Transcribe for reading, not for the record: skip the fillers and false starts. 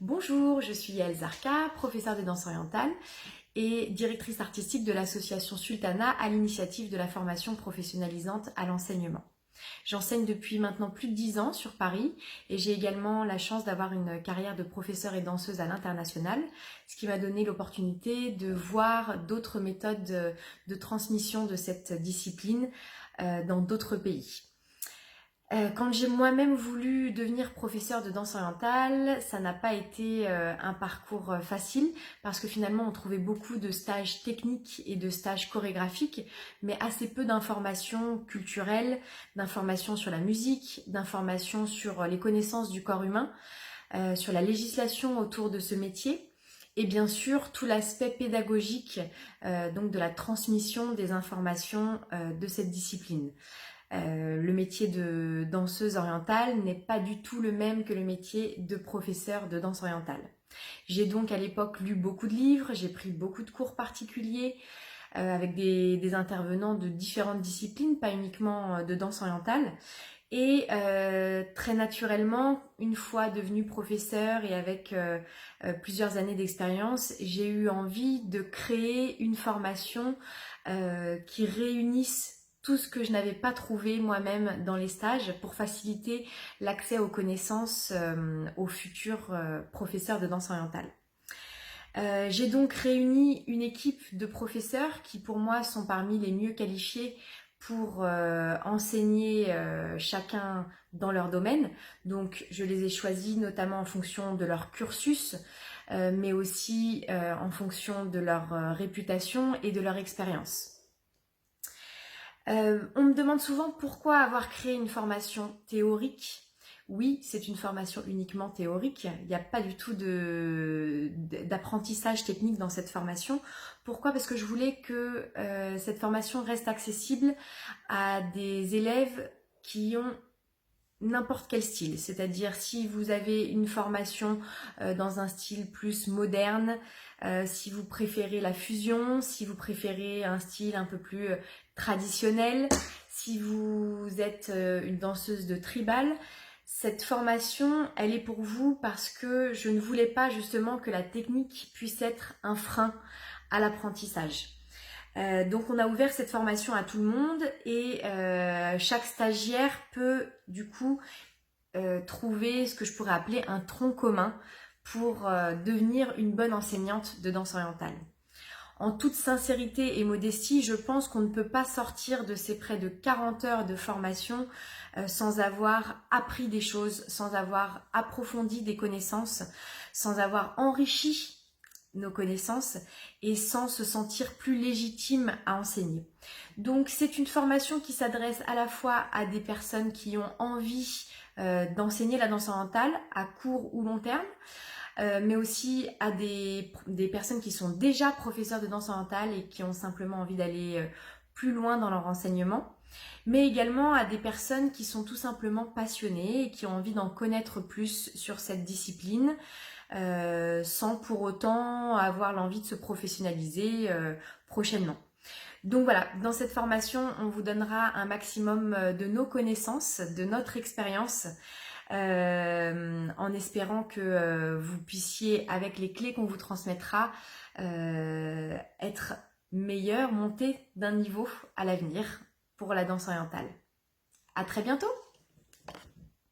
Bonjour, je suis Yael Zarka, professeure de danse orientale et directrice artistique de l'association Sultana à l'initiative de la formation professionnalisante à l'enseignement. J'enseigne depuis maintenant plus de 10 ans sur Paris et j'ai également la chance d'avoir une carrière de professeure et danseuse à l'international, ce qui m'a donné l'opportunité de voir d'autres méthodes de transmission de cette discipline dans d'autres pays. Quand j'ai moi-même voulu devenir professeure de danse orientale, ça n'a pas été un parcours facile parce que finalement on trouvait beaucoup de stages techniques et de stages chorégraphiques, mais assez peu d'informations culturelles, d'informations sur la musique, d'informations sur les connaissances du corps humain, sur la législation autour de ce métier. Et bien sûr, tout l'aspect pédagogique donc de la transmission des informations de cette discipline. Le métier de danseuse orientale n'est pas du tout le même que le métier de professeur de danse orientale. J'ai donc à l'époque lu beaucoup de livres, j'ai pris beaucoup de cours particuliers avec des intervenants de différentes disciplines, pas uniquement de danse orientale. Et très naturellement, une fois devenue professeure et avec plusieurs années d'expérience, j'ai eu envie de créer une formation qui réunisse tout ce que je n'avais pas trouvé moi-même dans les stages pour faciliter l'accès aux connaissances aux futurs professeurs de danse orientale. J'ai donc réuni une équipe de professeurs qui pour moi sont parmi les mieux qualifiés pour enseigner chacun dans leur domaine. Donc je les ai choisis notamment en fonction de leur cursus, mais aussi en fonction de leur réputation et de leur expérience. On me demande souvent pourquoi avoir créé une formation théorique. Oui, c'est une formation uniquement théorique. Il n'y a pas du tout d'apprentissage technique dans cette formation. Pourquoi? Parce que je voulais que cette formation reste accessible à des élèves qui ont n'importe quel style, c'est-à-dire si vous avez une formation dans un style plus moderne, si vous préférez la fusion, si vous préférez un style un peu plus traditionnel, si vous êtes une danseuse de tribal, cette formation, elle est pour vous parce que je ne voulais pas justement que la technique puisse être un frein à l'apprentissage. Donc on a ouvert cette formation à tout le monde et chaque stagiaire peut du coup trouver ce que je pourrais appeler un tronc commun pour devenir une bonne enseignante de danse orientale. En toute sincérité et modestie, je pense qu'on ne peut pas sortir de ces près de 40 heures de formation sans avoir appris des choses, sans avoir approfondi des connaissances, sans avoir enrichi nos connaissances et sans se sentir plus légitime à enseigner. Donc c'est une formation qui s'adresse à la fois à des personnes qui ont envie d'enseigner la danse orientale à court ou long terme, mais aussi à des personnes qui sont déjà professeurs de danse orientale et qui ont simplement envie d'aller plus loin dans leur enseignement, mais également à des personnes qui sont tout simplement passionnées et qui ont envie d'en connaître plus sur cette discipline, sans pour autant avoir l'envie de se professionnaliser prochainement. Donc voilà, dans cette formation, on vous donnera un maximum de nos connaissances, de notre expérience, en espérant que vous puissiez, avec les clés qu'on vous transmettra, être meilleur, monter d'un niveau à l'avenir pour la danse orientale. À très bientôt!